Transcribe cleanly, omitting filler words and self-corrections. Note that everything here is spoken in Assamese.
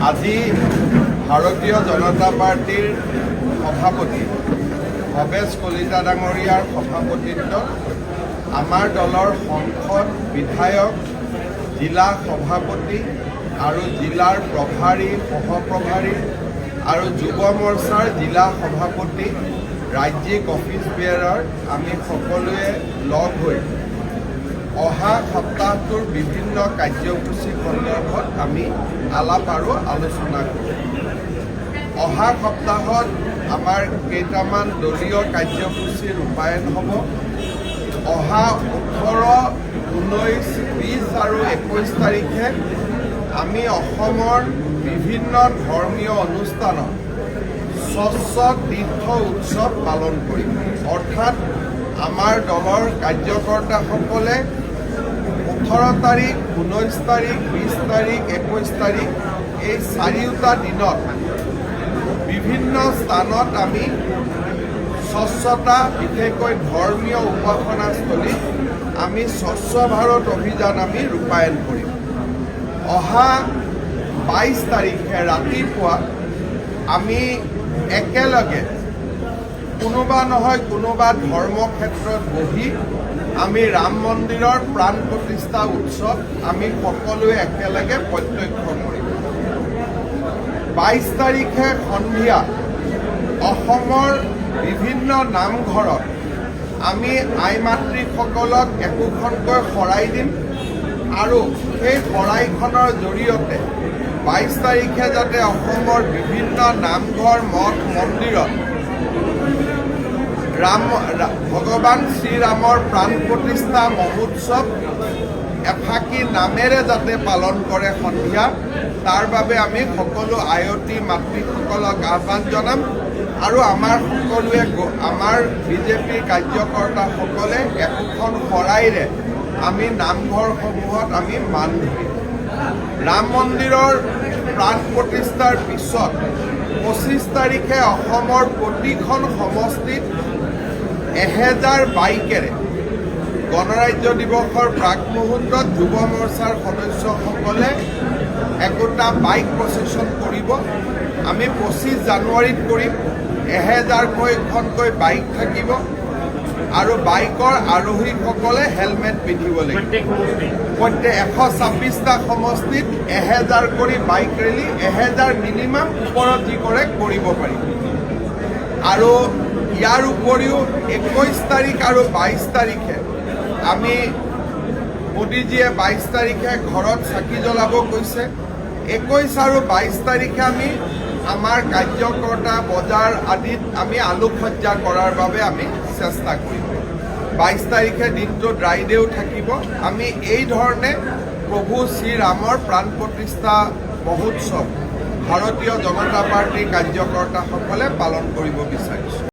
আজি ভাৰতীয় জনতা পাৰ্টিৰ সভাপতি ভৱেশ কলিতা ডাঙৰীয়াৰ সভাপতিত্বত আমাৰ দলৰ সংসদ বিধায়ক জিলা সভাপতি আৰু জিলাৰ প্ৰভাৰী সহপ্ৰভাৰী আৰু যুৱ মৰ্চাৰ জিলা সভাপতি ৰাজ্যিক অফিচ বেয়াৰাৰ আমি সকলোৱে লগ হৈ অহা সপ্তাহটোৰ বিভিন্ন কাৰ্যসূচী সন্দৰ্ভত আমি আলাপ আৰু আলোচনা কৰোঁ। অহা সপ্তাহত আমাৰ কেইটামান দলীয় কাৰ্যসূচী ৰূপায়ণ হ'ব। অহা 18, 19, 20 আৰু 21 তাৰিখে আমি অসমৰ বিভিন্ন ধৰ্মীয় অনুষ্ঠানত স্বচ্ছ তীৰ্থ উৎসৱ পালন কৰিম। অৰ্থাৎ আমাৰ দলৰ কাৰ্যকৰ্তাসকলে 18 তাৰিখ, 19 তাৰিখ, 20 তাৰিখ, 21 তাৰিখ এই চাৰিওটা দিনত বিভিন্ন স্থানত আমি স্বচ্ছতা, বিশেষকৈ ধৰ্মীয় উপাসনাস্থলীত আমি স্বচ্ছ ভাৰত অভিযান আমি ৰূপায়ণ কৰিম। অহা 22 তাৰিখে ৰাতিপুৱা আমি একেলগে কোনোবা নহয় কোনোবা ধৰ্মক্ষেত্ৰত বহি আমি ৰাম মন্দিৰৰ প্ৰাণ প্ৰতিষ্ঠা উৎসৱ আমি সকলোৱে একেলগে প্ৰত্যক্ষ কৰিম। 22 তাৰিখে সন্ধিয়া অসমৰ বিভিন্ন নামঘৰত আমি আই মাতৃসকলক একোখনকৈ শৰাই দিম আৰু সেই শৰাইখনৰ জৰিয়তে 22 তাৰিখে যাতে অসমৰ বিভিন্ন নামঘৰ মঠ মন্দিৰত ভগৱান শ্ৰীৰামৰ প্ৰাণ প্ৰতিষ্ঠা মহোৎসৱ এফাকি নামেৰে যাতে পালন কৰে সন্ধিয়া, তাৰ বাবে আমি সকলো আয়তী মাতৃসকলক আহ্বান জনাম আৰু আমাৰ বিজেপিৰ কাৰ্যকৰ্তাসকলে একোখন শৰাইৰে আমি নামঘৰসমূহত আমি মান ধৰিম। ৰাম মন্দিৰৰ প্ৰাণ প্ৰতিষ্ঠাৰ পিছত 25 তাৰিখে অসমৰ প্ৰতিখন সমষ্টিত 1000 বাইকেৰে গণৰাজ্য দিৱসৰ প্ৰাক মুহূৰ্তত যুৱ মৰ্চাৰ সদস্যসকলে একোটা বাইক প্ৰচেছন কৰিব। আমি 25 জানুৱাৰীত কৰিম। 1000খনকৈ বাইক থাকিব আৰু বাইকৰ আৰোহীসকলে হেলমেট পিন্ধিব লাগিব। প্ৰত্যেক 126টা সমষ্টিত 1000 কৰি বাইক ৰেলী, 1000 মিনিমাম, ওপৰত যি কৰে কৰিব পাৰিব। আৰু ইয়াৰ উপৰিও 21 তাৰিখ আৰু 22 তাৰিখে আমি মোদীজীয়ে 22 তাৰিখে ঘৰত চাকি জ্বলাব কৈছে। 21 আৰু 22 তাৰিখে আমি আমাৰ কাৰ্যকৰ্তা বজাৰ আদিত আমি আলোকসজ্জা কৰাৰ বাবে আমি চেষ্টা কৰিম। 22 তাৰিখে দিনটো ড্ৰাই ডেও থাকিব। আমি এই ধৰণে প্ৰভু শ্ৰীৰামৰ প্ৰাণ প্ৰতিষ্ঠা মহোৎসৱ ভাৰতীয় জনতা পাৰ্টীৰ কাৰ্যকৰ্তাসকলে পালন কৰিব বিচাৰিছোঁ।